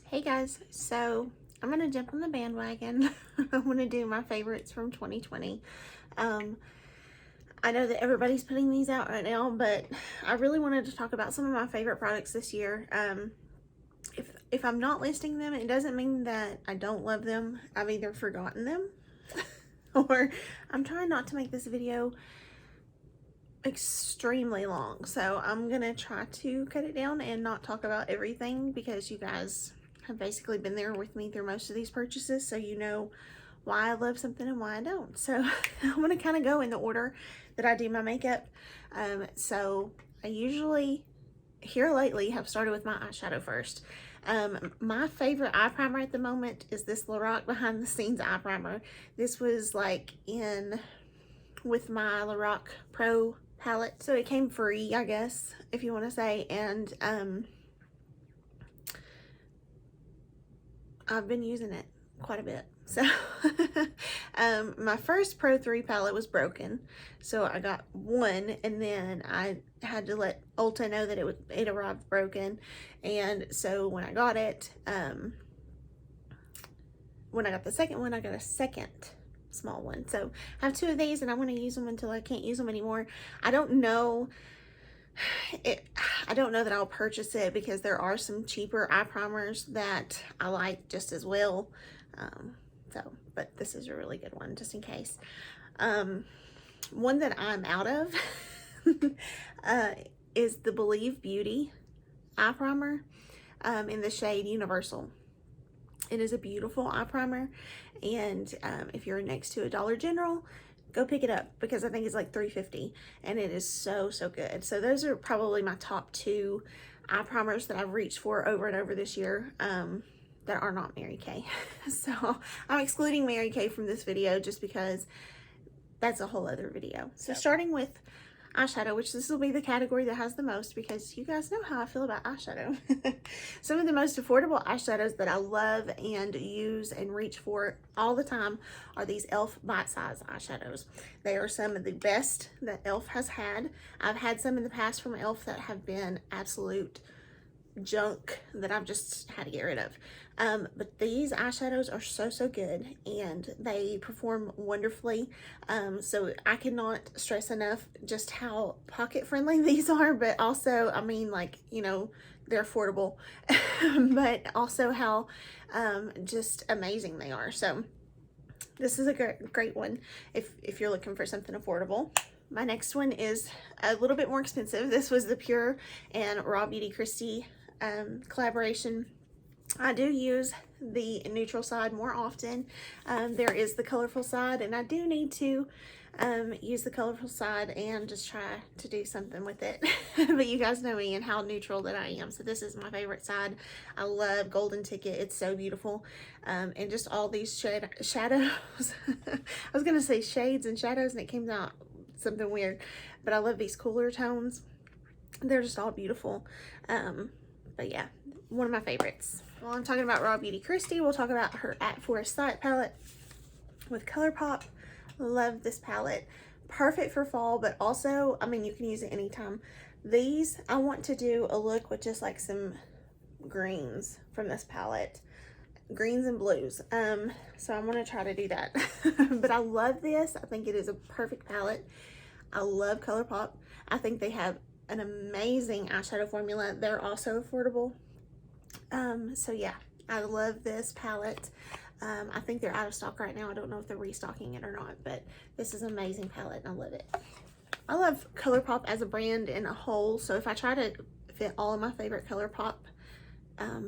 Hey guys, so I'm gonna jump on the bandwagon. I'm gonna do my favorites from 2020. I know that everybody's putting these out right now, but I really wanted to talk about some of my favorite products this year. If I'm not listing them, it doesn't mean that I don't love them. I've either forgotten them or I'm trying not to make this video extremely long. So I'm gonna try to cut it down and not talk about everything because you guys have basically been there with me through most of these purchases, so you know why I love something and why I don't. So I'm gonna kind of go in the order that I do my makeup. So I usually here lately have started with my eyeshadow first. My favorite eye primer at the moment is this Lorac Behind the Scenes eye primer. This was like in with my Lorac Pro palette, so it came free, I guess, if you want to say. And I've been using it quite a bit. So my first Pro 3 palette was broken, so I got one, and then I had to let Ulta know that it arrived broken. And so when I got it, when I got the second one, I got a second small one. So I have two of these, and I'm going to use them until I can't use them anymore. I don't know that I'll purchase it because there are some cheaper eye primers that I like just as well. But this is a really good one just in case. One that I'm out of is the Believe Beauty eye primer in the shade Universal. It is a beautiful eye primer, and if you're next to a Dollar General, go pick it up because I think it's like $3.50, and it is so good. So those are probably my top two eye primers that I've reached for over and over this year that are not Mary Kay. So I'm excluding Mary Kay from this video just because that's a whole other video. So starting with eyeshadow, which this will be the category that has the most because you guys know how I feel about eyeshadow. Some of the most affordable eyeshadows that I love and use and reach for all the time are these e.l.f. bite-size eyeshadows. They are some of the best that e.l.f. has had. I've had some in the past from e.l.f. that have been absolute junk that I've just had to get rid of. But these eyeshadows are so good, and they perform wonderfully. So I cannot stress enough just how pocket friendly these are, but also, I mean, like, you know, they're affordable, but also how just amazing they are. So this is a great one if you're looking for something affordable. My next one is a little bit more expensive. This was the Pure and Raw Beauty Kristi collaboration. I do use the neutral side more often. There is the colorful side, and I do need to use the colorful side and just try to do something with it. But you guys know me and how neutral that I am, so this is my favorite side. I love Golden Ticket. It's so beautiful. And just all these shadows. I was gonna say shades and shadows, and it came out something weird, but I love these cooler tones. They're just all beautiful. But yeah, one of my favorites. While I'm talking about Raw Beauty Kristi, we'll talk about her At Forest Sight palette with Colourpop. Love this palette. Perfect for fall, but also, I mean, you can use it anytime. These, I want to do a look with just like some greens from this palette. Greens and blues. So I'm going to try to do that. But I love this. I think it is a perfect palette. I love Colourpop. I think they have an amazing eyeshadow formula. They're also affordable. So yeah, I love this palette. I think they're out of stock right now. I don't know if they're restocking it or not, but this is an amazing palette and I love it. I love Colourpop as a brand in a whole, so if I try to fit all of my favorite Colourpop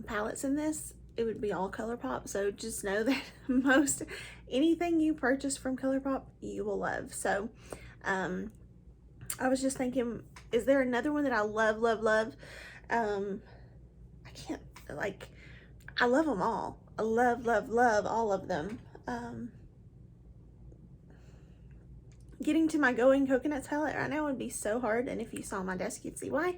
palettes in this, it would be all Colourpop. So just know that anything you purchase from Colourpop, you will love. So I was just thinking, is there another one that I love? I can't, like, I love them all. I love all of them. Getting to my Going Coconuts palette right now would be so hard, and if you saw my desk, you'd see why.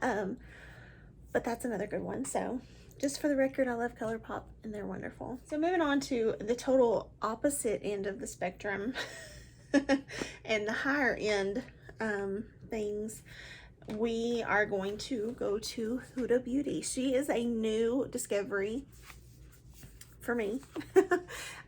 But that's another good one. So just for the record, I love Colourpop, and they're wonderful. So moving on to the total opposite end of the spectrum and the higher end things. we are going to go to Huda Beauty. She is a new discovery for me.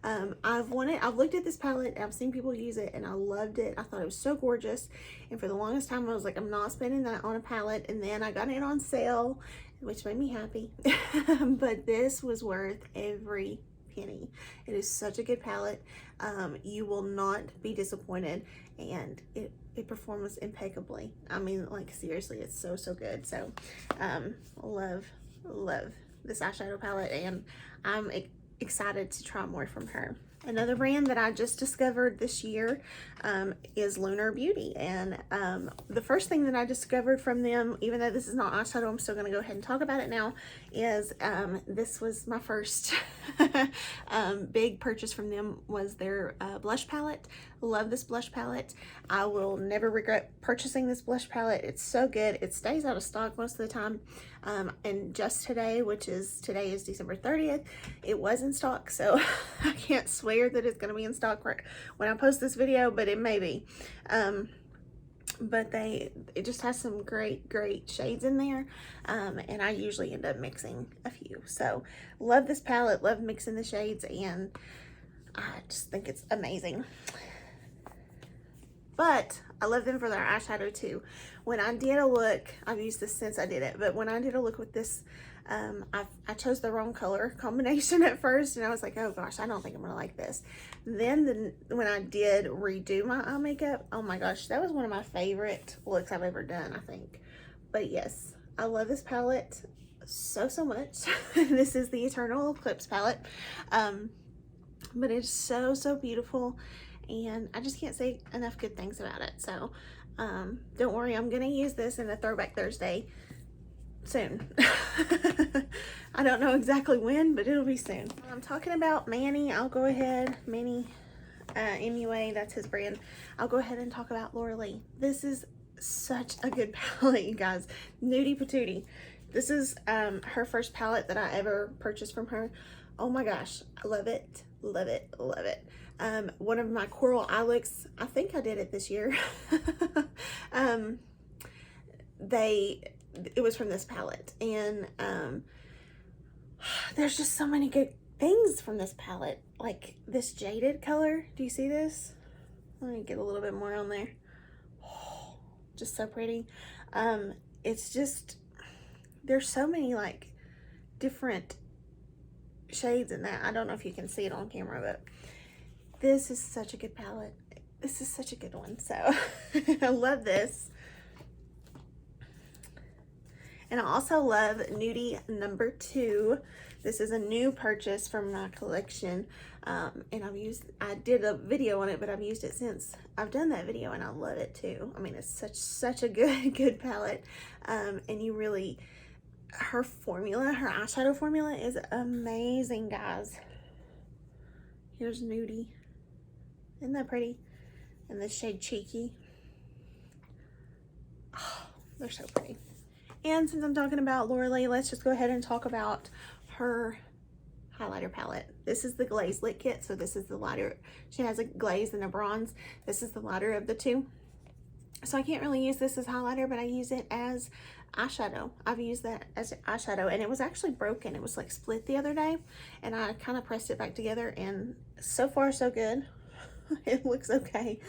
I've looked at this palette, I've seen people use it, and I loved it. I thought it was so gorgeous, and for the longest time I was like, I'm not spending that on a palette, and then I got it on sale, which made me happy. But this was worth every penny. It is such a good palette. You will not be disappointed, and it performs impeccably. I mean, like, seriously, it's so good. So love this eyeshadow palette, and I'm excited to try more from her. Another brand that I just discovered this year is Lunar Beauty, and the first thing that I discovered from them, even though this is not eyeshadow, I'm still going to go ahead and talk about it now, is this was my first big purchase from them, was their blush palette. Love this blush palette. I will never regret purchasing this blush palette. It's so good. It stays out of stock most of the time, and just today, today is December 30th, it was in stock, so I can't swear that it's going to be in stock when I post this video, but it may be. But it just has some great shades in there, and I usually end up mixing a few. So love this palette, love mixing the shades, and I just think it's amazing. But I love them for their eyeshadow too. When I did a look, I've used this since I did it, but when I did a look with this, I chose the wrong color combination at first, and I was like, oh gosh, I don't think I'm gonna like this. Then when I did redo my eye makeup, oh my gosh, that was one of my favorite looks I've ever done, I think. But yes, I love this palette so much. This is the Eternal Eclipse palette, but it's so beautiful, and I just can't say enough good things about it. So don't worry, I'm gonna use this in a Throwback Thursday soon. I don't know exactly when, but it'll be soon. I'm talking about Manny. I'll go ahead, Manny MUA, that's his brand. I'll go ahead and talk about Laura Lee. This is such a good palette, you guys. Nudie Patootie. This is her first palette that I ever purchased from her. Oh my gosh, I love it. One of my coral eye looks, I think I did it this year. It was from this palette, and there's just so many good things from this palette, like this jaded color. Do you see this? Let me get a little bit more on there. Oh, just so pretty. It's just, there's so many like different shades in that. I don't know if you can see it on camera, but this is such a good palette. This is such a good one. So I love this. And I also love Nudie number 2. This is a new purchase from my collection, and I did a video on it, but I've used it since I've done that video, and I love it too. I mean, it's such a good palette, and her eyeshadow formula is amazing, guys. Here's Nudie. Isn't that pretty? And the shade Cheeky. Oh, they're so pretty. And since I'm talking about Laura Lee, let's just go ahead and talk about her highlighter palette. This is the Glaze Lit Kit, so this is the lighter. She has a glaze and a bronze. This is the lighter of the two. So I can't really use this as highlighter, but I use it as eyeshadow. I've used that as eyeshadow, and it was actually broken. It was like split the other day, and I kind of pressed it back together, and so far so good. It looks okay.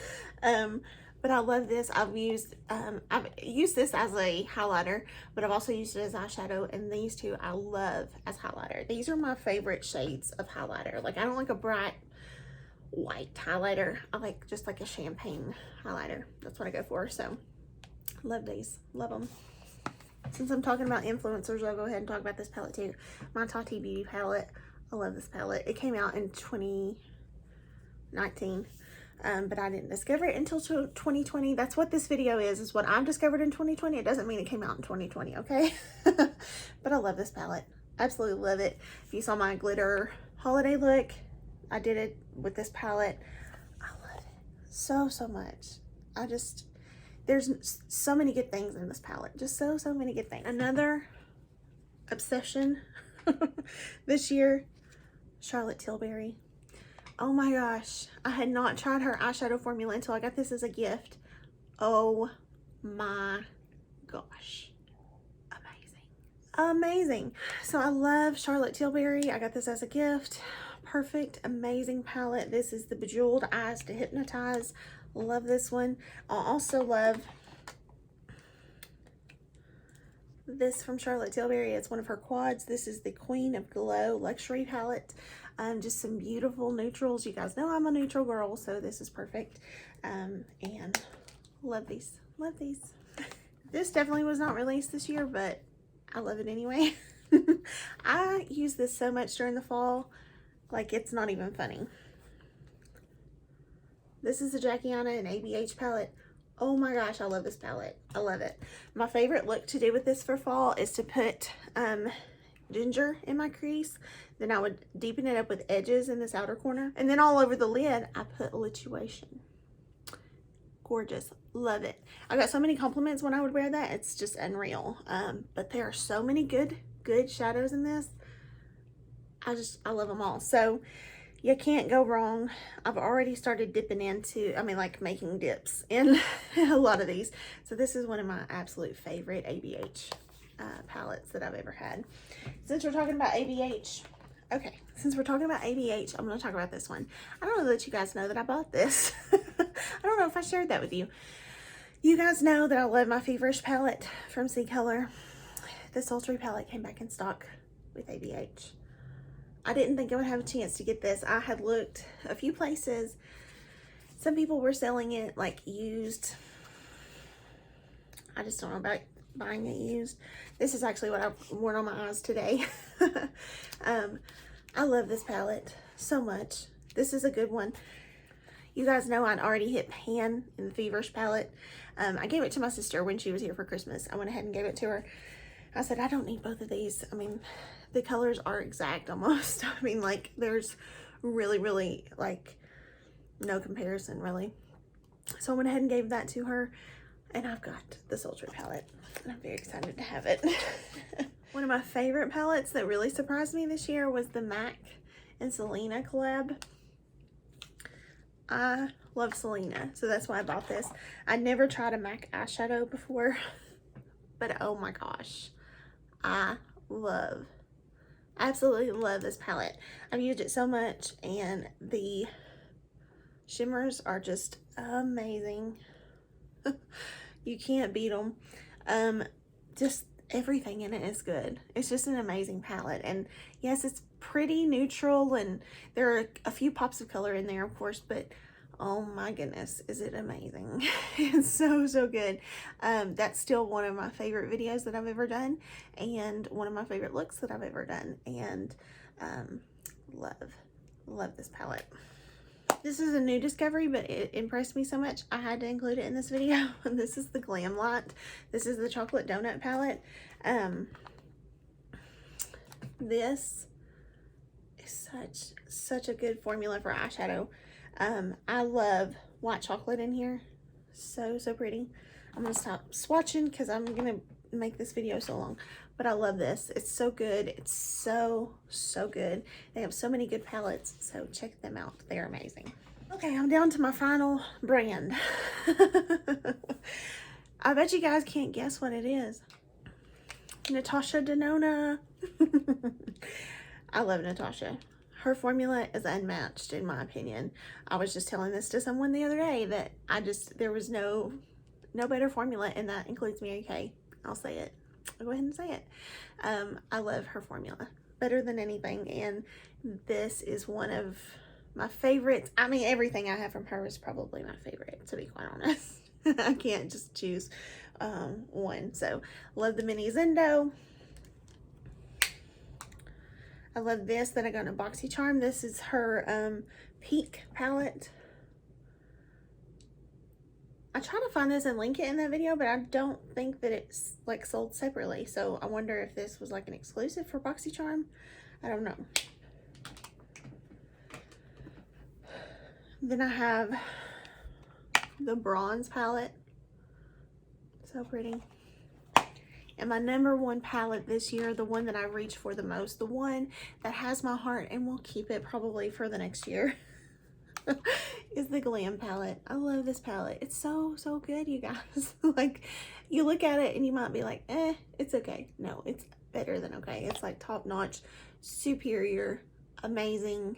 But I love this. I've used this as a highlighter, but I've also used it as eyeshadow, and these two I love as highlighter. These are my favorite shades of highlighter. Like, I don't like a bright white highlighter. I like just like a champagne highlighter. That's what I go for. So love these. Love them. Since I'm talking about influencers, I'll go ahead and talk about this palette too. My Tatty Beauty palette. I love this palette. It came out in 2019. But I didn't discover it until 2020. That's what this video is what I've discovered in 2020. It doesn't mean it came out in 2020, okay? But I love this palette. Absolutely love it. If you saw my glitter holiday look, I did it with this palette. I love it so much. There's so many good things in this palette. Just so many good things. Another obsession this year, Charlotte Tilbury. Oh my gosh, I had not tried her eyeshadow formula until I got this as a gift. Oh my gosh, amazing. So I love Charlotte Tilbury. I got this as a gift. Perfect, amazing palette. This is the Bejeweled Eyes to Hypnotize. Love this one. I also love this from Charlotte Tilbury. It's one of her quads. This is the Queen of Glow Luxury Palette. Just some beautiful neutrals. You guys know I'm a neutral girl, so this is perfect. And love these. Love these. This definitely was not released this year, but I love it anyway. I use this so much during the fall, like it's not even funny. This is the Jackiana and ABH palette. Oh my gosh, I love this palette. I love it. My favorite look to do with this for fall is to put ginger in my crease. Then I would deepen it up with edges in this outer corner. And then all over the lid, I put Lituation. Gorgeous. Love it. I got so many compliments when I would wear that. It's just unreal. But there are so many good shadows in this. I love them all. So you can't go wrong. I've already started dipping into, like making dips in a lot of these. So this is one of my absolute favorite ABH palettes that I've ever had. Since we're talking about ABH, okay, since we're talking about ABH, I'm going to talk about this one. I don't know that you guys know that I bought this. I don't know if I shared that with you. You guys know that I love my Feverish palette from C Color. The Sultry palette came back in stock with ABH. I didn't think I would have a chance to get this. I had looked a few places. Some people were selling it like used. I just don't know about buying it used. This is actually what I've worn on my eyes today. I love this palette so much. This is a good one. You guys know I'd already hit pan in the Feverish palette. I gave it to my sister when she was here for Christmas. I went ahead and gave it to her. I said, I don't need both of these. The colors are exact almost. Like there's really like no comparison really. So I went ahead and gave that to her, and I've got the Sultry palette, and I'm very excited to have it. One of my favorite palettes that really surprised me this year was the MAC and Selena collab. I love Selena, so that's why I bought this. I never tried a MAC eyeshadow before, but oh my gosh, I absolutely love this palette. I've used it so much, and the shimmers are just amazing. You can't beat them. Just everything in it is good. It's just an amazing palette, and yes, it's pretty neutral, and there are a few pops of color in there, of course, but oh my goodness, is it amazing. It's so good. That's still one of my favorite videos that I've ever done, and one of my favorite looks that I've ever done, and love this palette. This is a new discovery, but it impressed me so much I had to include it in this video. This is the Glam Light. This is the Chocolate Donut palette. This is such a good formula for eyeshadow. I love white chocolate in here. So pretty. I'm gonna stop swatching because I'm gonna make this video so long, but I love this. It's so good. It's so good. They have so many good palettes, so check them out. They're amazing. Okay, I'm down to my final brand. I bet you guys can't guess what it is. Natasha Denona. I love Natasha. Her formula is unmatched in my opinion. I was just telling this to someone the other day that there was no better formula, and that includes me, okay? I'll say it. I'll go ahead and say it. I love her formula better than anything, and this is one of my favorites. Everything I have from her is probably my favorite, to be quite honest. I can't just choose one. So love the mini Zendo. I love this that I got in a BoxyCharm. This is her Peak palette. I tried to find this and link it in that video, but I don't think that it's like sold separately. So I wonder if this was like an exclusive for BoxyCharm. I don't know. Then I have the Bronze palette. So pretty. And my #1 palette this year, the one that I reach for the most, the one that has my heart and will keep it probably for the next year, is the Glam palette. I love this palette. It's so good, you guys. Like, you look at it and you might be like, it's okay. No, it's better than okay. It's like top notch, superior, amazing,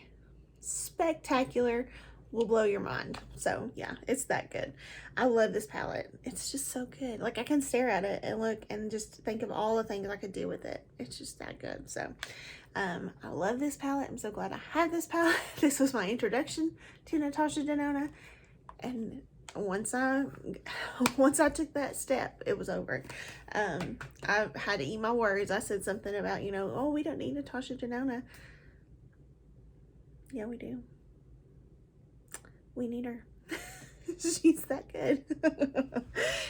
spectacular, will blow your mind. So yeah, it's that good. I love this palette. It's just so good. Like, I can stare at it and look and just think of all the things I could do with it. It's just that good. So I love this palette. I'm so glad I have this palette. This was my introduction to Natasha Denona, and once I took that step, it was over. I had to eat my words. I said something about, you know, oh, we don't need Natasha Denona. Yeah, we do. We need her. She's that good.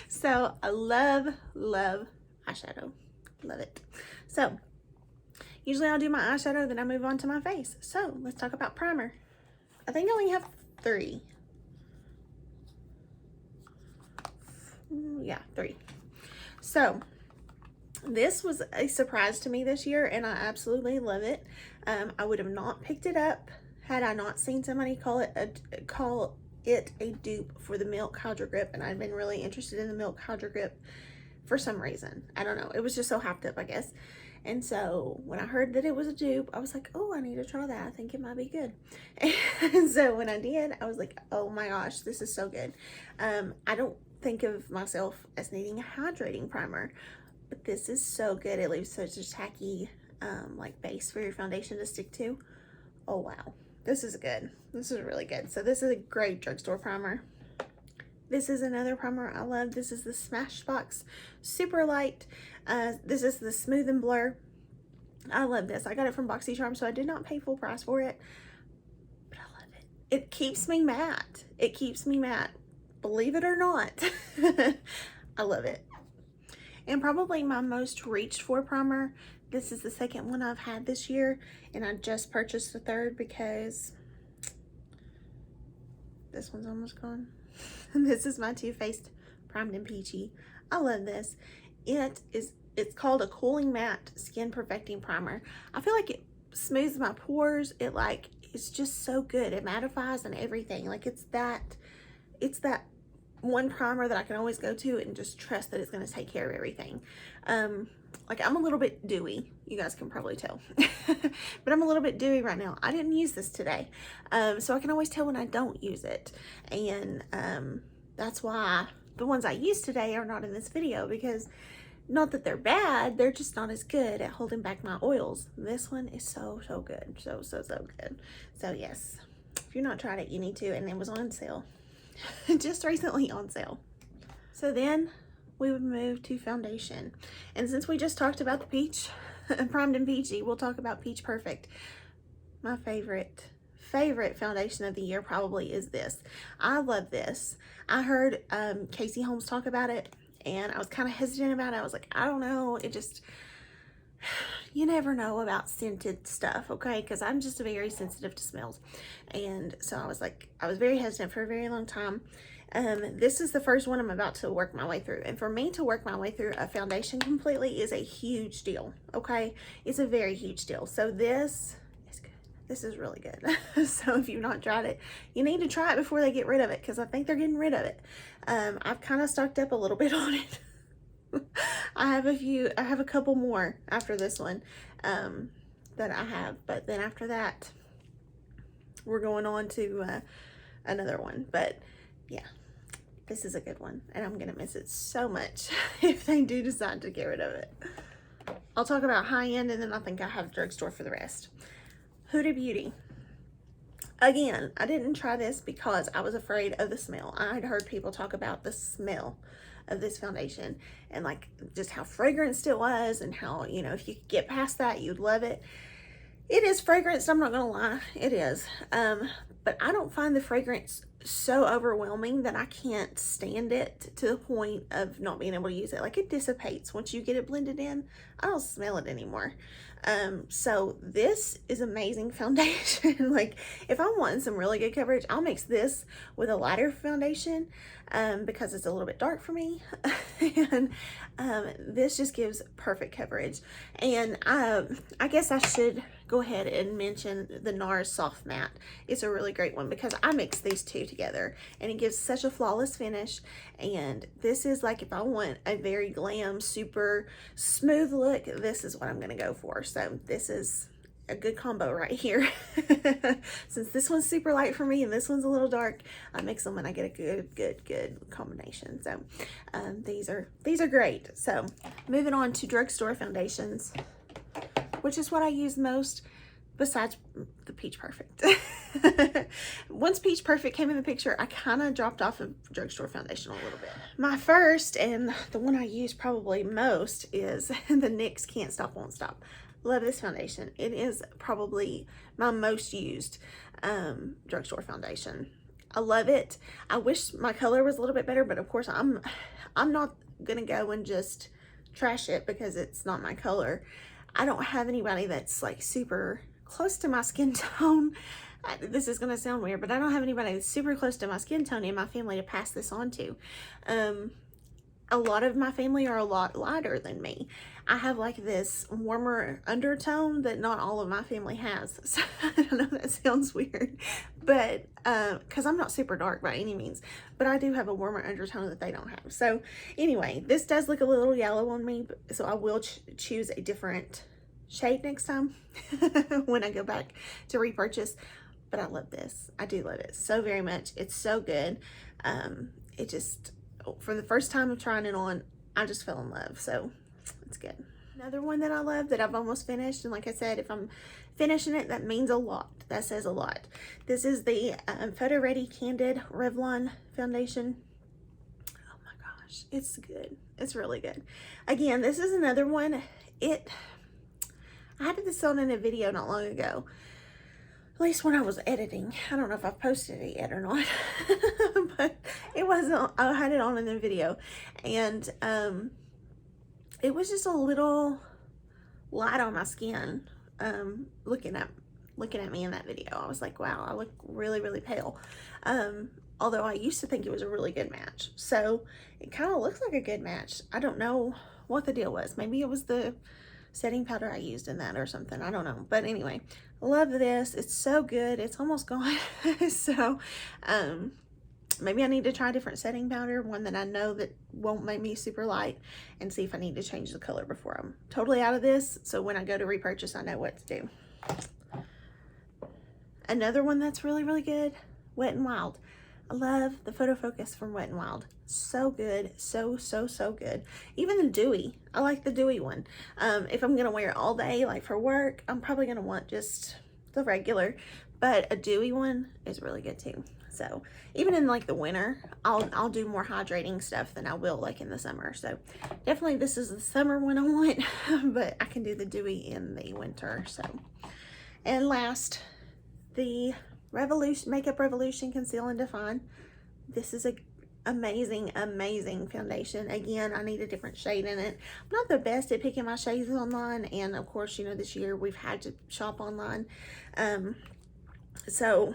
So I love eyeshadow. Love it. So usually I'll do my eyeshadow, then I move on to my face. So let's talk about primer. I think I only have 3. Yeah, 3. So this was a surprise to me this year, and I absolutely love it. I would have not picked it up had I not seen somebody call it a dupe for the Milk Hydro Grip, and I've been really interested in the Milk Hydro Grip for some reason. I don't know. It was just so hyped up, I guess. And so when I heard that it was a dupe, I was like, oh, I need to try that. I think it might be good. And so when I did, I was like, oh my gosh, this is so good. I don't think of myself as needing a hydrating primer, but this is so good. It leaves such a tacky like base for your foundation to stick to. Oh wow, this is good. This is really good. So this is a great drugstore primer. This is another primer I love. This is the Smashbox Super Light. This is the Smooth and Blur. I love this. I got it from BoxyCharm, so I did not pay full price for it, but I love it. It keeps me matte. It keeps me matte. Believe it or not. I love it. And probably my most reached for primer. This is the second one I've had this year, and I just purchased the third because this one's almost gone. This is my Too Faced Primed and Peachy. I love this. It's called a Cooling Matte Skin Perfecting Primer. I feel like it smooths my pores. It's just so good. It mattifies and everything. Like, it's that one primer that I can always go to and just trust that it's going to take care of everything. Like, I'm a little bit dewy, you guys can probably tell. But I'm a little bit dewy right now. I didn't use this today, so I can always tell when I don't use it. And that's why the ones I used today are not in this video, because not that they're bad, they're just not as good at holding back my oils. This one is so good. So good. So yes, if you've not tried it, you need to. And it was on sale. Just recently on sale. So then we would move to foundation, and since we just talked about the peach primed and peachy, we'll talk about Peach Perfect. My favorite foundation of the year probably is this. I love this. I heard Casey Holmes talk about it, and I was kind of hesitant about it. I was like, I don't know, it just, you never know about scented stuff, okay? Because I'm just very sensitive to smells. And so I was very hesitant for a very long time. This is the first one I'm about to work my way through. And for me to work my way through a foundation completely is a huge deal, okay? It's a very huge deal. So this is good. This is really good. So if you've not tried it, you need to try it before they get rid of it, because I think they're getting rid of it. I've kind of stocked up a little bit on it. I have a couple more after this one that I have, but then after that we're going on to another one. But yeah, this is a good one, and I'm gonna miss it so much if they do decide to get rid of it. I'll talk about high end, and then I think I have drugstore for the rest. Huda Beauty. Again, I didn't try this because I was afraid of the smell. I had heard people talk about the smell of this foundation, and like just how fragranced it was, and how, you know, if you could get past that, you'd love it. It is fragranced, I'm not gonna lie, it is. But I don't find the fragrance so overwhelming that I can't stand it to the point of not being able to use it. Like, it dissipates once you get it blended in. I don't smell it anymore. So this is amazing foundation. Like, if I'm wanting some really good coverage, I'll mix this with a lighter foundation because it's a little bit dark for me. And this just gives perfect coverage. And I guess I should go ahead and mention the Nars Soft Matte. It's a really great one because I mix these two together and it gives such a flawless finish. And this is like, if I want a very glam, super smooth look, this is what I'm going to go for. So this is a good combo right here. Since this one's super light for me and this one's a little dark, I mix them and I get a good combination. So these are great. So moving on to Drugstore Foundations, which is what I use most besides the Peach Perfect. Once Peach Perfect came in the picture, I kind of dropped off of Drugstore Foundation a little bit. My first, and the one I use probably most, is the NYX Can't Stop Won't Stop. Love this foundation. It is probably my most used drugstore foundation. I love it. I wish my color was a little bit better, but of course I'm not gonna go and just trash it because it's not my color. I don't have anybody that's like super close to my skin tone. This is gonna sound weird, but I don't have anybody that's super close to my skin tone in my family to pass this on to. A lot of my family are a lot lighter than me. I have like this warmer undertone that not all of my family has. So I know that sounds weird, but because I'm not super dark by any means, but I do have a warmer undertone that they don't have. So anyway, this does look a little yellow on me, so I will choose a different shade next time when I go back to repurchase. But I love this. I do love it so very much. It's so good. It just, for the first time of trying it on, I just fell in love. So it's good. Another one that I love that I've almost finished, and like I said, if I'm finishing it, that means a lot. That says a lot. This is the Photo Ready Candid Revlon foundation. Oh my gosh, it's good. It's really good. Again, this is another one. I had this on in a video not long ago. At least when I was editing. I don't know if I've posted it yet or not. But it wasn't, I had it on in the video. And it was just a little light on my skin. Looking at me in that video, I was like, wow, I look really, really pale. Although I used to think it was a really good match. So it kind of looks like a good match. I don't know what the deal was. Maybe it was the setting powder I used in that or something. I don't know. But anyway, love this. It's so good. It's almost gone. So maybe I need to try a different setting powder, one that I know that won't make me super light, and see if I need to change the color before I'm totally out of this. So when I go to repurchase, I know what to do. Another one that's really, really good, Wet n Wild. I love the photo focus from Wet n Wild. So good. So good. Even the dewy. I like the dewy one. If I'm going to wear it all day, like for work, I'm probably going to want just the regular. But a dewy one is really good too. So even in like the winter, I'll do more hydrating stuff than I will like in the summer. So definitely this is the summer one I want. But I can do the dewy in the winter. So, and last, the Makeup Revolution Conceal and Define. This is a amazing foundation. Again, I need a different shade in it. I'm not the best at picking my shades online, and of course, you know, this year we've had to shop online, so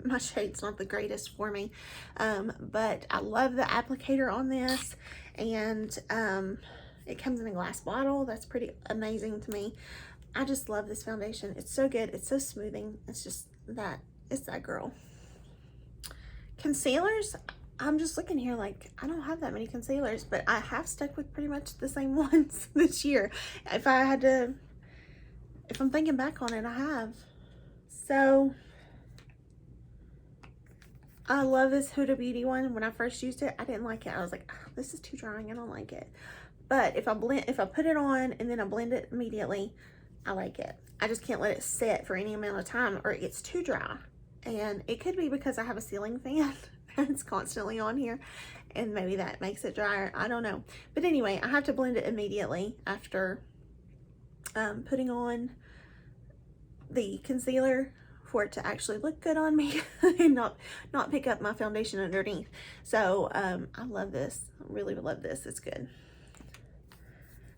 my shade's not the greatest for me, but I love the applicator on this, and it comes in a glass bottle. That's pretty amazing to me. I just love this foundation. It's so good. It's so smoothing. It's just that. It's that girl. Concealers, I'm just looking here like I don't have that many concealers, but I have stuck with pretty much the same ones this year. If I'm thinking back on it, I have. So I love this Huda Beauty one. When I first used it, I didn't like it. I was like, oh, this is too drying. I don't like it. But if I put it on and then I blend it immediately, I like it. I just can't let it sit for any amount of time or it gets too dry. And it could be because I have a ceiling fan that's constantly on here, and maybe that makes it drier. I don't know. But anyway, I have to blend it immediately after putting on the concealer for it to actually look good on me and not pick up my foundation underneath. So I love this. I really love this. It's good.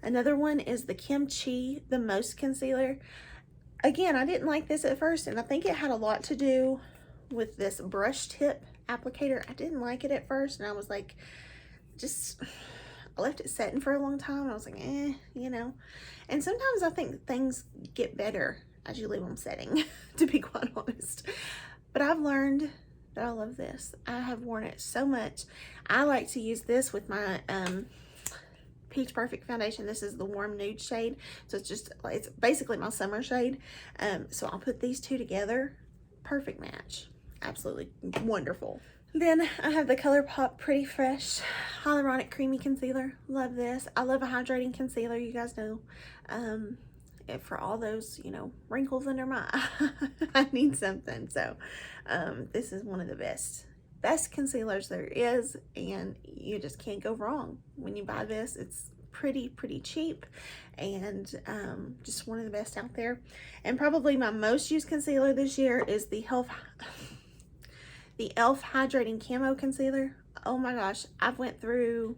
Another one is the Kimchi The Most Concealer. Again, I didn't like this at first, and I think it had a lot to do with this brush tip applicator. I didn't like it at first, and I was like, I left it setting for a long time. I was like, you know. And sometimes I think things get better as you leave them setting, to be quite honest. But I've learned that I love this. I have worn it so much. I like to use this with my Peach Perfect foundation. This is the warm nude shade, so it's basically my summer shade. So I'll put these two together. Perfect match. Absolutely wonderful. Then I have the Colourpop Pretty Fresh Hyaluronic Creamy Concealer. Love this. I love a hydrating concealer, you guys know. For all those, you know, wrinkles under my eye, I need something. So this is one of the best concealers there is, and you just can't go wrong when you buy this. It's pretty cheap, and just one of the best out there. And probably my most used concealer this year is the e.l.f. Hydrating Camo Concealer. Oh my gosh, I've went through,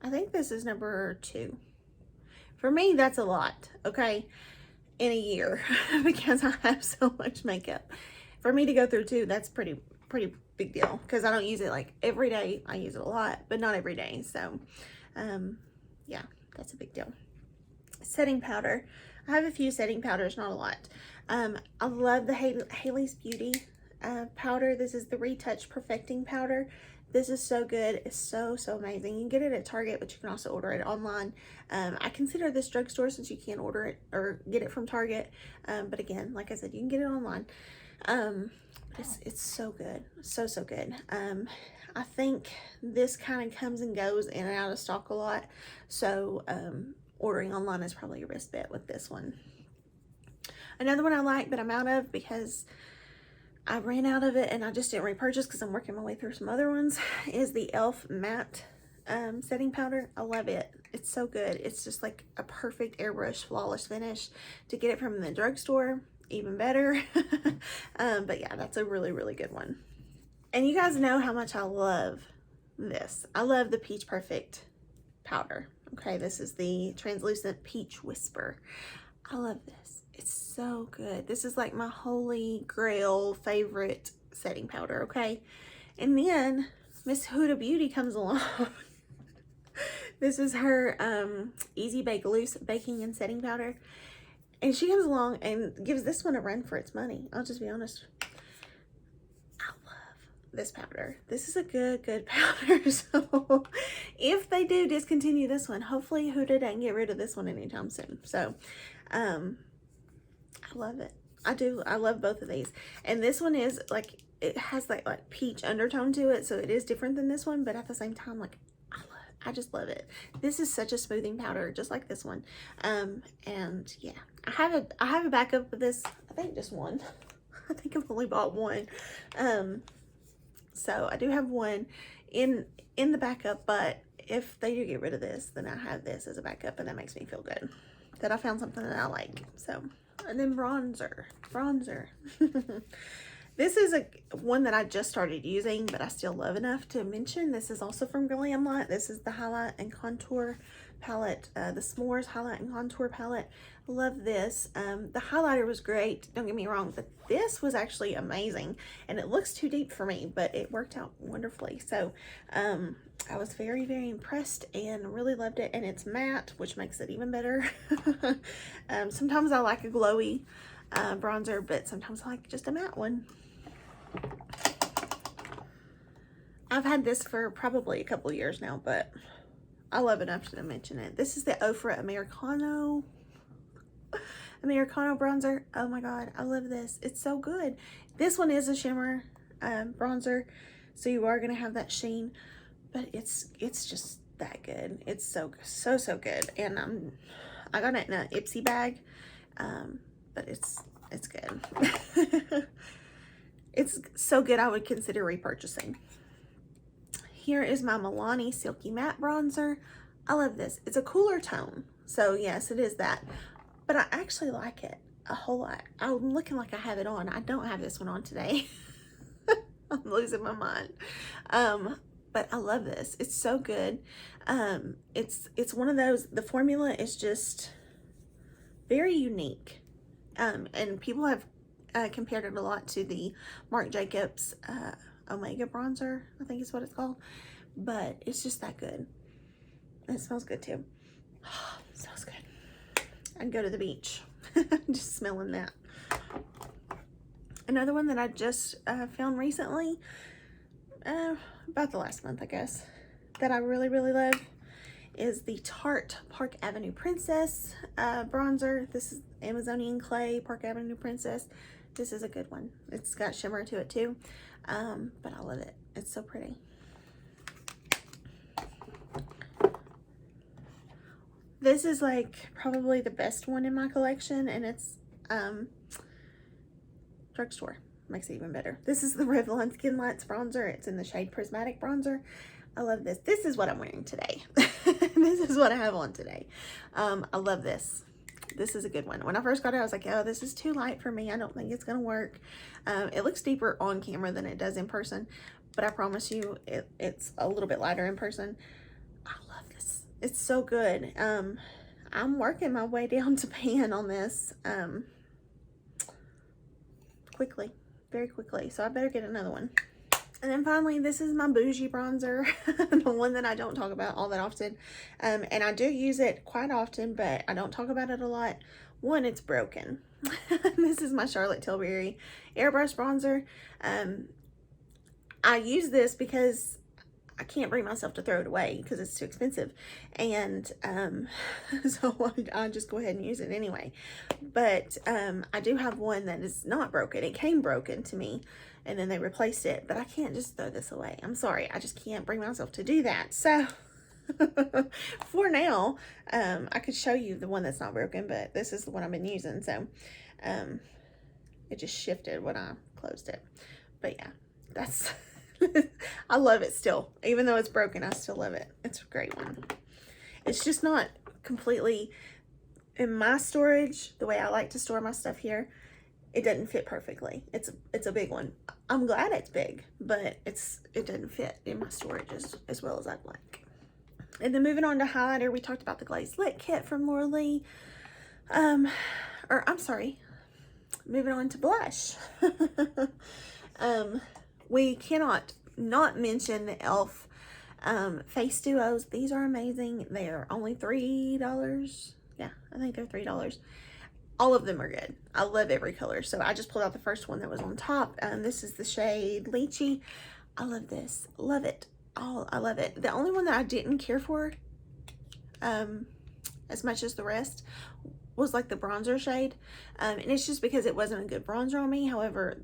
I think this is number 2. For me, that's a lot, okay, in a year, because I have so much makeup. For me to go through 2, that's pretty big deal, because I don't use it like every day. I use it a lot, but not every day. So, yeah, that's a big deal. Setting powder. I have a few setting powders, not a lot. I love the Hailey's Beauty powder. This is the Retouch Perfecting Powder. This is so good. It's so amazing. You can get it at Target, but you can also order it online. I consider this drugstore since you can't order it or get it from Target. But again, like I said, you can get it online. It's so good. So good. I think this kind of comes and goes in and out of stock a lot. So ordering online is probably your best bet with this one. Another one I like, but I'm out of because I ran out of it and I just didn't repurchase because I'm working my way through some other ones, is the e.l.f. Matte setting powder. I love it. It's so good. It's just like a perfect airbrush flawless finish. To get it from the drugstore, even better. But yeah, that's a really good one. And you guys know how much I love this. I love the Peach Perfect powder. Okay, this is the translucent Peach Whisper. I love this. It's so good. This is like my holy grail favorite setting powder, okay? And then Miss Huda Beauty comes along. This is her Easy Bake Loose Baking and Setting Powder. And she comes along and gives this one a run for its money. I'll just be honest. I love this powder. This is a good powder. So if they do discontinue this one, hopefully Huda doesn't get rid of this one anytime soon. So I love it. I do. I love both of these. And this one is like, it has like peach undertone to it, so it is different than this one, but at the same time, like, I just love it. This is such a smoothing powder, just like this one. And yeah, I have a backup of this. I think just one. I think I've only bought one. So I do have one in the backup, but if they do get rid of this, then I have this as a backup, and that makes me feel good that I found something that I like. So, and then bronzer. This is one that I just started using, but I still love enough to mention. This is also from Glam Palette. This is the Highlight and Contour Palette, the S'mores Highlight and Contour Palette. Love this. The highlighter was great, don't get me wrong, but this was actually amazing. And it looks too deep for me, but it worked out wonderfully. So I was very impressed and really loved it. And it's matte, which makes it even better. Sometimes I like a glowy bronzer, but sometimes I like just a matte one. I've had this for probably a couple years now, but I love enough to mention it. This is the Ofra Americano bronzer. Oh my god, I love this. It's so good. This one is a shimmer bronzer, so you are gonna have that sheen, but it's just that good. It's so good. And I got it in an Ipsy bag, but it's good. It's so good I would consider repurchasing. Here is my Milani Silky Matte Bronzer. I love this. It's a cooler tone, so yes, it is that. But I actually like it a whole lot. I'm looking like I have it on. I don't have this one on today. I'm losing my mind. But I love this. It's so good. It's one of those, the formula is just very unique. And people have compared it a lot to the Marc Jacobs Omega bronzer, I think is what it's called. But it's just that good. And it smells good too. Oh, it smells good. I'd go to the beach. Just smelling that. Another one that I just found recently, about the last month, I guess, that I really, really love is the Tarte Park Avenue Princess bronzer. This is Amazonian Clay Park Avenue Princess. This is a good one. It's got shimmer to it too, but I love it. It's so pretty. This is like probably the best one in my collection, and it's Drugstore. Makes it even better. This is the Revlon Skin Lights bronzer. It's in the shade Prismatic bronzer. I love this. This is what I'm wearing today. This is what I have on today. I love this. This is a good one. When I first got it, I was like, oh, this is too light for me. I don't think it's going to work. It looks deeper on camera than it does in person, but I promise you it's a little bit lighter in person. I love this. It's so good. I'm working my way down to pan on this quickly, very quickly. So I better get another one. And then finally, this is my bougie bronzer, the one that I don't talk about all that often. And I do use it quite often, but I don't talk about it a lot. One, it's broken. This is my Charlotte Tilbury Airbrush bronzer. I use this because I can't bring myself to throw it away because it's too expensive. And so I just go ahead and use it anyway. But I do have one that is not broken. It came broken to me, and then they replaced it, but I can't just throw this away. I'm sorry, I just can't bring myself to do that. So for now, I could show you the one that's not broken, but this is the one I've been using. So it just shifted when I closed it. But yeah, that's I love it still. Even though it's broken, I still love it. It's a great one. It's just not completely in my storage, the way I like to store my stuff here. It doesn't fit perfectly. It's a big one. I'm glad it's big, but it doesn't fit in my storage as well as I'd like. And then moving on to highlighter, we talked about the Glazed Lit Kit from Laura Lee. Moving on to blush. We cannot not mention the e.l.f. Face Duos. These are amazing. They are only $3. Yeah, I think they're $3. All of them are good. I love every color. So I just pulled out the first one that was on top. This is the shade Lychee. I love this. Love it. Oh, I love it. The only one that I didn't care for as much as the rest was like the bronzer shade. And it's just because it wasn't a good bronzer on me. However,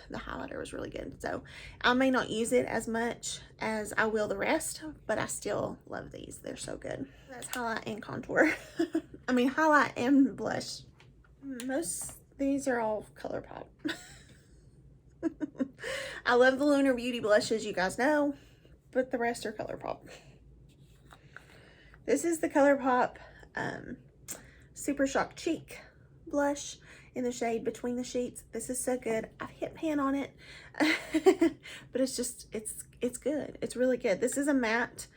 the highlighter was really good. So I may not use it as much as I will the rest, but I still love these. They're so good. That's highlight and contour. I mean, highlight and blush. These are all Colourpop. I love the Lunar Beauty blushes, you guys know, but the rest are Colourpop. This is the Colourpop Super Shock Cheek blush in the shade Between the Sheets. This is so good. I've hit pan on it, but it's good. It's really good. This is a matte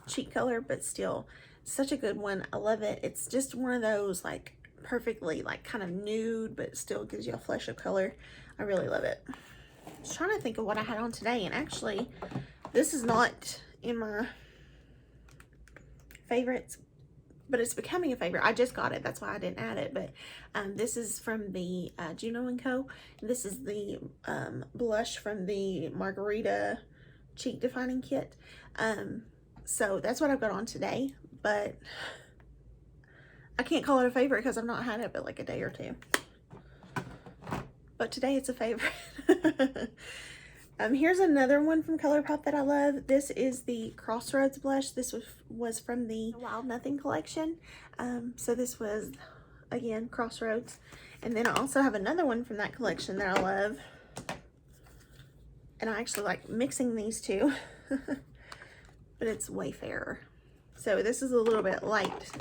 cheek color, but still such a good one. I love it. It's just one of those like perfectly like kind of nude, but still gives you a flush of color. I really love it. I was trying to think of what I had on today, and actually this is not in my favorites, but it's becoming a favorite. I just got it, that's why I didn't add it. But this is from the Juno & Co. This is the blush from the Margarita Cheek Defining Kit. So that's what I've got on today, but I can't call it a favorite because I've not had it but like a day or two. But today it's a favorite. Here's another one from Colourpop that I love. This is the Crossroads blush. This was from the Wild Nothing collection. So this was, again, Crossroads. And then I also have another one from that collection that I love. And I actually like mixing these two. But it's way fairer. So this is a little bit light.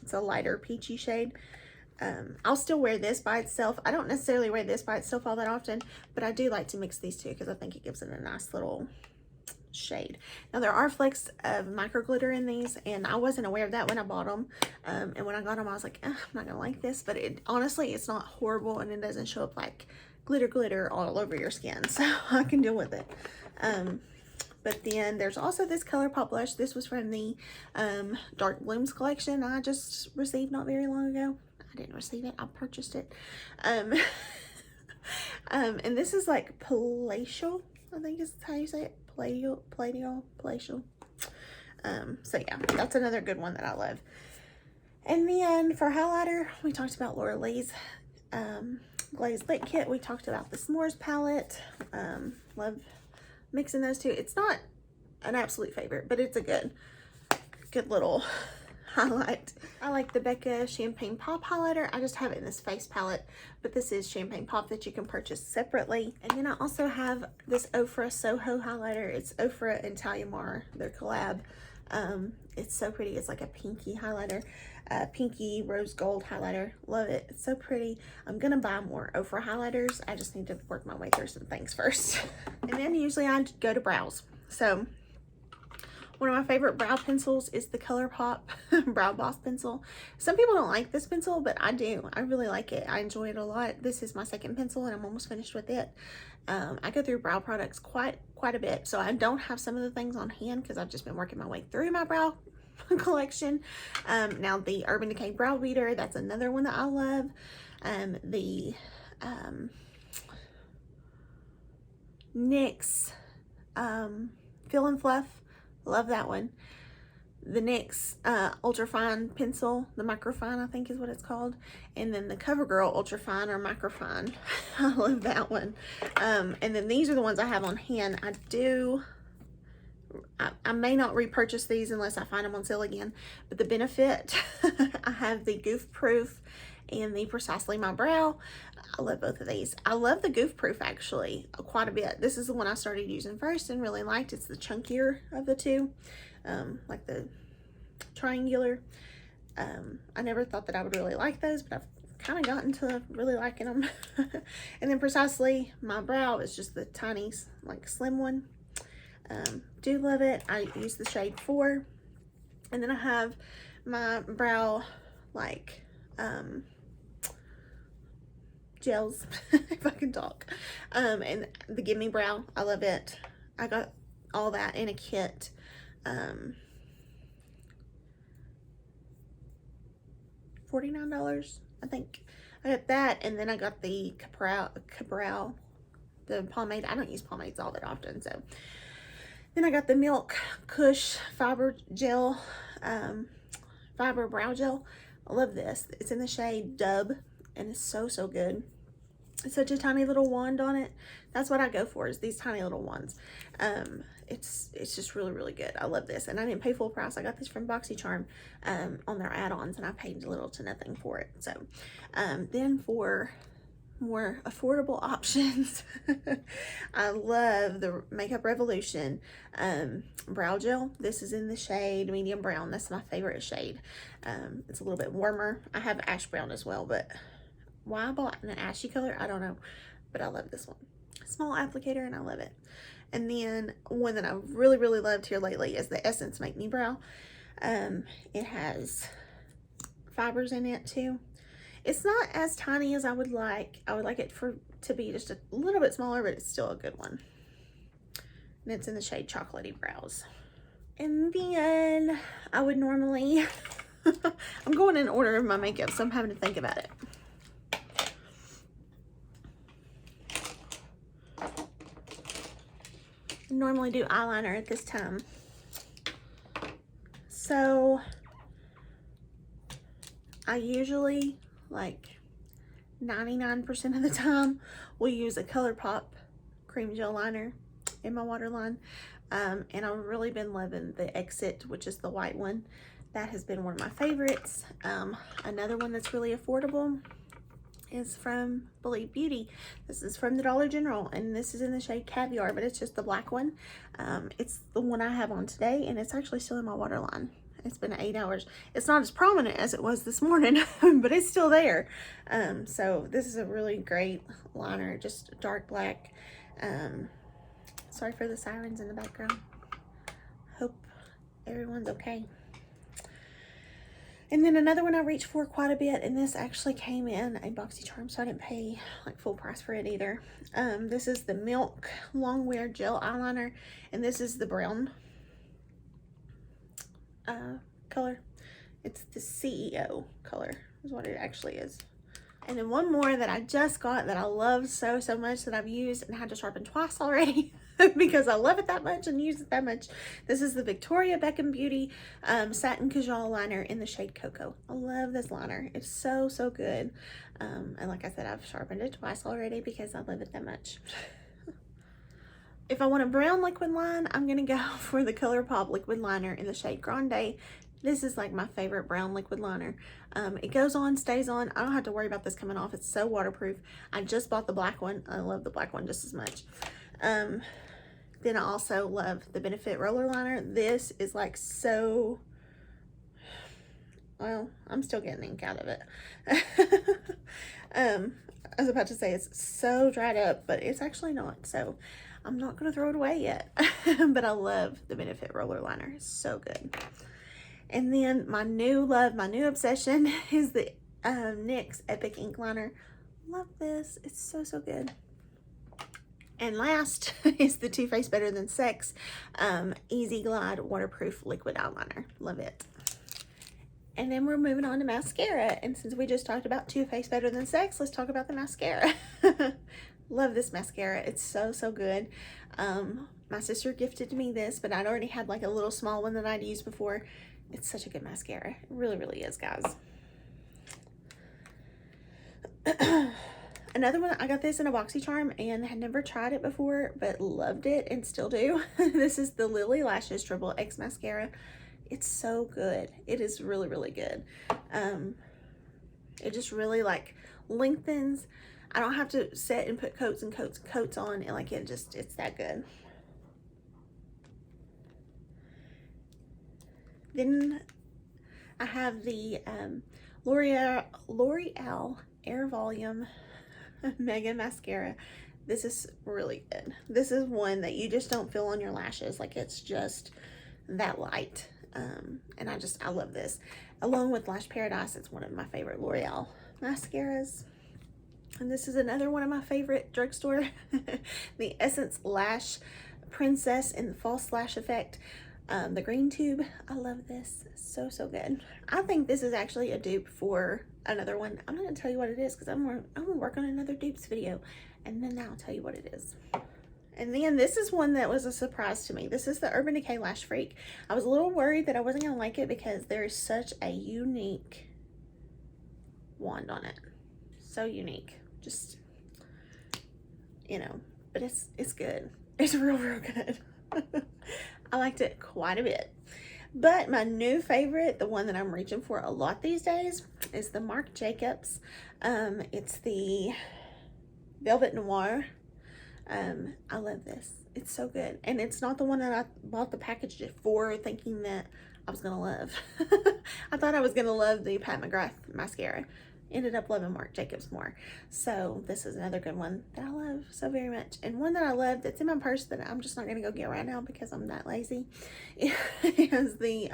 It's a lighter peachy shade. I'll still wear this by itself. I don't necessarily wear this by itself all that often, but I do like to mix these two because I think it gives it a nice little shade. Now there are flecks of micro glitter in these, and I wasn't aware of that when I bought them. And when I got them, I was like, I'm not gonna like this, but honestly, it's not horrible, and it doesn't show up like glitter all over your skin, so I can deal with it. But then there's also this Colourpop blush. This was from the Dark Blooms collection I just received not very long ago. I didn't receive it, I purchased it. And this is like palatial, I think is how you say it. Palatial. So yeah, that's another good one that I love. And then for highlighter, we talked about Laura Lee's Glazed Lit Kit. We talked about the S'mores palette. Love mixing those two. It's not an absolute favorite, but it's a good little highlight. I like the Becca Champagne Pop highlighter. I just have it in this face palette, but this is Champagne Pop that you can purchase separately. And then I also have this Ofra Soho highlighter. It's Ofra and Talia, their collab. It's so pretty. It's like a pinky highlighter, pinky rose gold highlighter. Love it. It's so pretty. I'm gonna buy more Ofra highlighters. I just need to work my way through some things first. And then usually I go to brows. So one of my favorite brow pencils is the Colourpop Brow Boss pencil. Some people don't like this pencil, but I do. I really like it. I enjoy it a lot. This is my second pencil and I'm almost finished with it. I go through brow products quite a bit, so I don't have some of the things on hand because I've just been working my way through my brow collection. Now the Urban Decay Brow Beater, that's another one that I love. The NYX Fill and Fluff, love that one. The NYX Ultra Fine pencil, the Microfine I think is what it's called, and then the CoverGirl Ultra Fine or Microfine. I love that one. And then these are the ones I have on hand. I may not repurchase these unless I find them on sale again, but the Benefit, I have the Goof Proof and the Precisely My Brow. I love both of these. I love the Goof Proof actually quite a bit. This is the one I started using first and really liked. It's the chunkier of the two. Like the triangular. I never thought that I would really like those, but I've kind of gotten to really liking them. And then Precisely My Brow is just the tiny, like slim one. Do love it. I use the shade 4. And then I have my brow like gels, if I can talk. And the Gimme Brow, I love it. I got all that in a kit. $49, I think. I got that, and then I got the Cabral, the pomade. I don't use pomades all that often, so. Then I got the Milk Kush Fiber Gel, Fiber Brow Gel. I love this. It's in the shade Dub, and it's so good. It's such a tiny little wand on it. That's what I go for, is these tiny little ones. It's just really good. I love this, and I didn't pay full price. I got this from BoxyCharm on their add-ons, and I paid little to nothing for it. So then for more affordable options, I love the Makeup Revolution brow gel. This is in the shade medium brown. That's my favorite shade. It's a little bit warmer. I have ash brown as well, but why I bought an ashy color, I don't know, but I love this one. Small applicator, and I love it. And then one that I've really loved here lately is the Essence Make Me Brow. It has fibers in it too. It's not as tiny as I would like. I would like it to be just a little bit smaller, but it's still a good one. And it's in the shade Chocolatey Brows. And then I would normally, I'm going in order of my makeup, so I'm having to think about it. I normally do eyeliner at this time. So I usually, like 99% of the time, will use a Colourpop cream gel liner in my waterline. And I've really been loving the Exit, which is the white one. That has been one of my favorites. Another one that's really affordable is from Believe Beauty. This is from the Dollar General, and this is in the shade Caviar, but it's just the black one. It's the one I have on today, and it's actually still in my waterline. It's been 8 hours. It's not as prominent as it was this morning, but it's still there. So this is a really great liner, just dark black. Sorry for the sirens in the background. Hope everyone's okay. And then another one I reached for quite a bit, and this actually came in a BoxyCharm, so I didn't pay like full price for it either. This is the Milk Longwear Gel Eyeliner, and this is the brown color. It's the CEO color is what it actually is. And then one more that I just got that I love so much, that I've used and had to sharpen twice already because I love it that much and use it that much. This is the Victoria Beckham Beauty Satin Kajal liner in the shade Cocoa. I love this liner. It's so good. And like I said, I've sharpened it twice already because I love it that much. If I want a brown liquid line, I'm going to go for the Colourpop liquid liner in the shade Grande. This is like my favorite brown liquid liner. It goes on, stays on. I don't have to worry about this coming off. It's so waterproof. I just bought the black one. I love the black one just as much. Then I also love the Benefit roller liner. This is like so, well, I'm still getting ink out of it. I was about to say it's so dried up, but it's actually not. So I'm not going to throw it away yet. But I love the Benefit roller liner. It's so good. And then my new love, my new obsession is the NYX Epic Ink Liner. Love this. It's so good. And last is the Too Faced Better Than Sex Easy Glide Waterproof Liquid Eyeliner. Love it. And then we're moving on to mascara. And since we just talked about Too Faced Better Than Sex, let's talk about the mascara. Love this mascara. It's so good. My sister gifted me this, but I'd already had like a little small one that I'd used before. It's such a good mascara. It really is, guys. Another one, I got this in a BoxyCharm and had never tried it before, but loved it and still do. This is the Lily Lashes Triple X Mascara. It's so good. It is really good. It just really like lengthens. I don't have to sit and put coats and coats on, and like it's that good. Then I have the L'Oreal Air Volume Mega Mascara. This is really good. This is one that you just don't feel on your lashes. Like, it's just that light. And I love this. Along with Lash Paradise, it's one of my favorite L'Oreal mascaras. And this is another one of my favorite drugstore. The Essence Lash Princess in the False Lash Effect. The green tube. I love this. So good. I think this is actually a dupe for another one. I'm not gonna tell you what it is because I'm gonna work on another dupes video, and then I'll tell you what it is. And then this is one that was a surprise to me. This is the Urban Decay Lash Freak. I was a little worried that I wasn't gonna like it because there is such a unique wand on it. So unique. Just, you know, but it's good. It's real good. I liked it quite a bit. But my new favorite, the one that I'm reaching for a lot these days, is the Marc Jacobs. It's the Velvet Noir. I love this. It's so good. And it's not the one that I bought the package for thinking that I was going to love. I thought I was going to love the Pat McGrath mascara. Ended up loving Marc Jacobs more. So this is another good one that I love so very much. And one that I love that's in my purse that I'm just not going to go get right now because I'm that lazy is the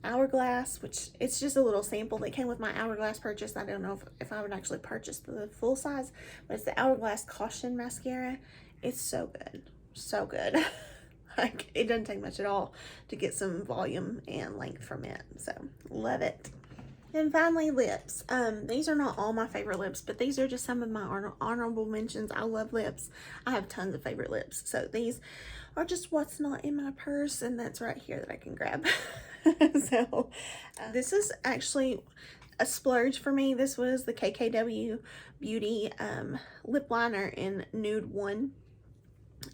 Hourglass, which it's just a little sample that came with my Hourglass purchase. I don't know if I would actually purchase the full size, but it's the Hourglass Caution Mascara. It's so good. So good. Like, it doesn't take much at all to get some volume and length from it. So, love it. And finally, lips. These are not all my favorite lips, but these are just some of my honorable mentions. I love lips. I have tons of favorite lips. So, these are just what's not in my purse, and that's right here that I can grab. So, this is actually a splurge for me. This was the KKW Beauty lip liner in Nude 1.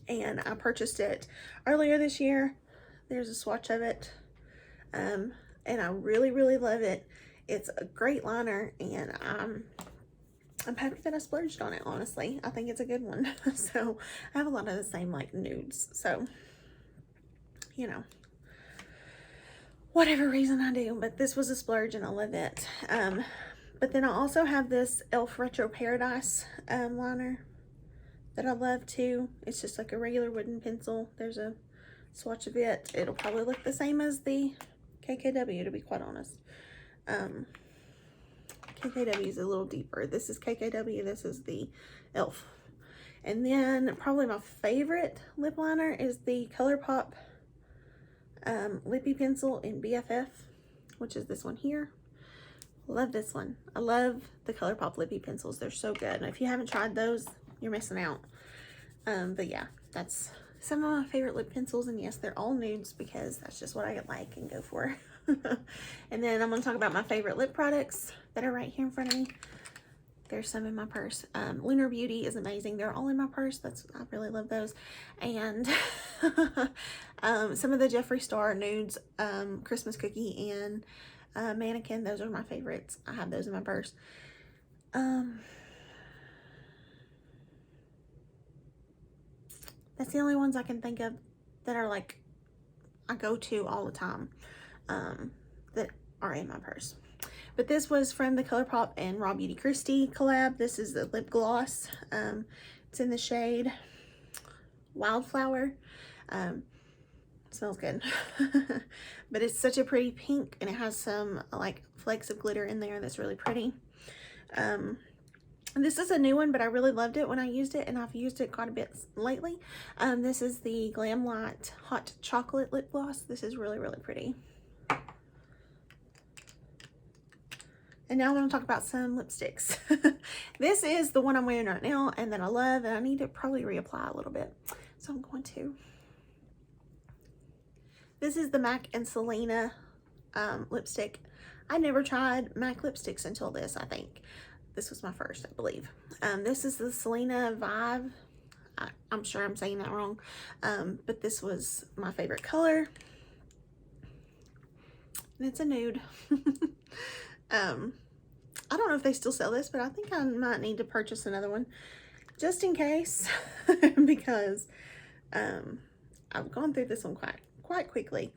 And I purchased it earlier this year. There's a swatch of it. And I really love it. It's a great liner, and I'm happy that I splurged on it, honestly. I think it's a good one. So I have a lot of the same like nudes. So, you know, whatever reason I do, but this was a splurge and I love it. But then I also have this e.l.f. Retro Paradise liner that I love too. It's just like a regular wooden pencil. There's a swatch of it. It'll probably look the same as the KKW, to be quite honest. KKW is a little deeper. This is KKW, this is the e.l.f. And then probably my favorite lip liner is the Colourpop Lippy Pencil in BFF, which is this one here. Love this one. I love the Colourpop Lippy Pencils. They're so good. And if you haven't tried those, you're missing out. But yeah, that's some of my favorite lip pencils. And yes, they're all nudes because that's just what I like and go for. And then I'm going to talk about my favorite lip products that are right here in front of me. There's some in my purse. Lunar Beauty is amazing. They're all in my purse. I really love those. And some of the Jeffree Star nudes, Christmas Cookie and Mannequin. Those are my favorites. I have those in my purse. That's the only ones I can think of that are like I go to all the time, that are in my purse. But this was from the Colourpop and Raw Beauty Christie collab. This is the lip gloss. It's in the shade Wildflower. Smells good. But it's such a pretty pink, and it has some like flakes of glitter in there that's really pretty. This is a new one, but I really loved it when I used it, and I've used it quite a bit lately. This is the Glam Light Hot Chocolate Lip Gloss. This is really, really pretty. And now I'm going to talk about some lipsticks. This is the one I'm wearing right now and that I love, and I need to probably reapply a little bit. So I'm going to. This is the MAC and Selena lipstick. I never tried MAC lipsticks until this, I think. This was my first, I believe. This is the Selena Vibe. I'm sure I'm saying that wrong. But this was my favorite color. And it's a nude. I don't know if they still sell this, but I think I might need to purchase another one just in case. Because I've gone through this one quite quickly.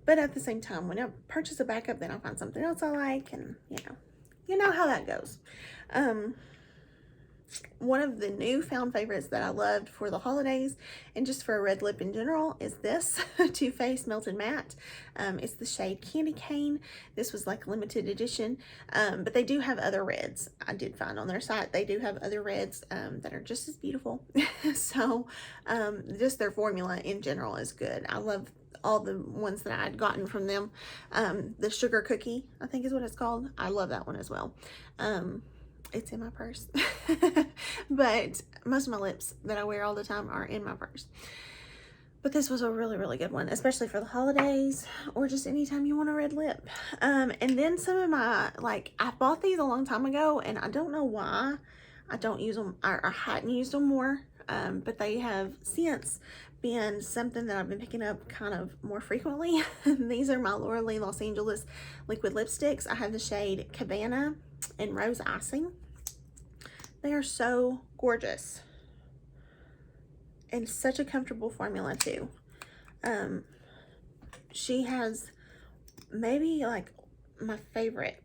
But at the same time, when I purchase a backup, then I'll find something else I like, and you know how that goes. One of the newfound favorites that I loved for the holidays and just for a red lip in general is this Too Faced Melted Matte. It's the shade Candy Cane. This was like limited edition, but they do have other reds. I did find on their site they do have other reds that are just as beautiful. So just their formula in general is good. I love all the ones that I had gotten from them. The Sugar Cookie, I think is what it's called. I love that one as well. It's in my purse. But most of my lips that I wear all the time are in my purse. But this was a really, really good one, especially for the holidays or just anytime you want a red lip. And then some of my, like, I bought these a long time ago, and I don't know why I don't use them, or hadn't used them more. But they have since been something that I've been picking up kind of more frequently. These are my Laura Lee Los Angeles liquid lipsticks. I have the shade Cabana and Rose Icing. They are so gorgeous and such a comfortable formula too. She has maybe like my favorite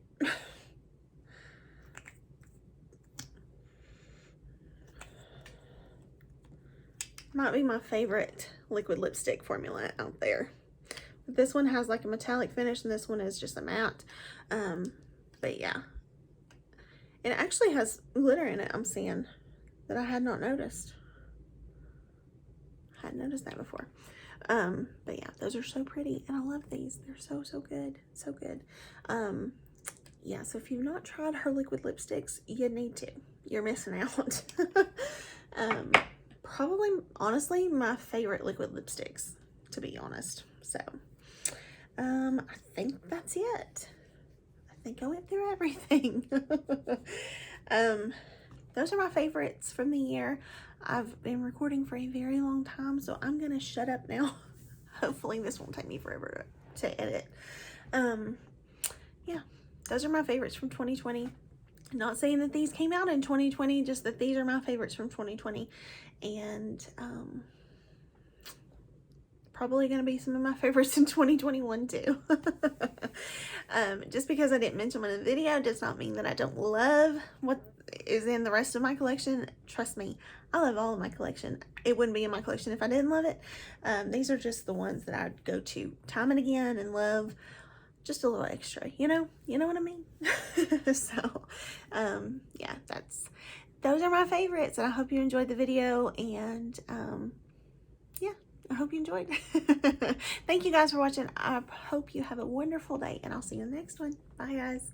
might be my favorite liquid lipstick formula out there. This one has like a metallic finish, and this one is just a matte. But yeah, it actually has glitter in it, I'm seeing, that I had not noticed. I hadn't noticed that before. But yeah, those are so pretty, and I love these. They're so, so good. So good. Yeah, so if you've not tried her liquid lipsticks, you need to. You're missing out. Probably, honestly, my favorite liquid lipsticks, to be honest. So, I think that's it. I think I went through everything. Those are my favorites from the year. I've been recording for a very long time, so I'm gonna shut up now. Hopefully this won't take me forever to edit. Yeah, those are my favorites from 2020. Not saying that these came out in 2020, just that these are my favorites from 2020. And probably gonna be some of my favorites in 2021 too. Just because I didn't mention them in the video does not mean that I don't love what is in the rest of my collection. Trust me, I love all of my collection. It wouldn't be in my collection if I didn't love it. These are just the ones that I'd go to time and again and love just a little extra, you know what I mean? So, yeah, those are my favorites, and I hope you enjoyed the video, and, yeah, I hope you enjoyed. Thank you guys for watching. I hope you have a wonderful day, and I'll see you in the next one. Bye, guys.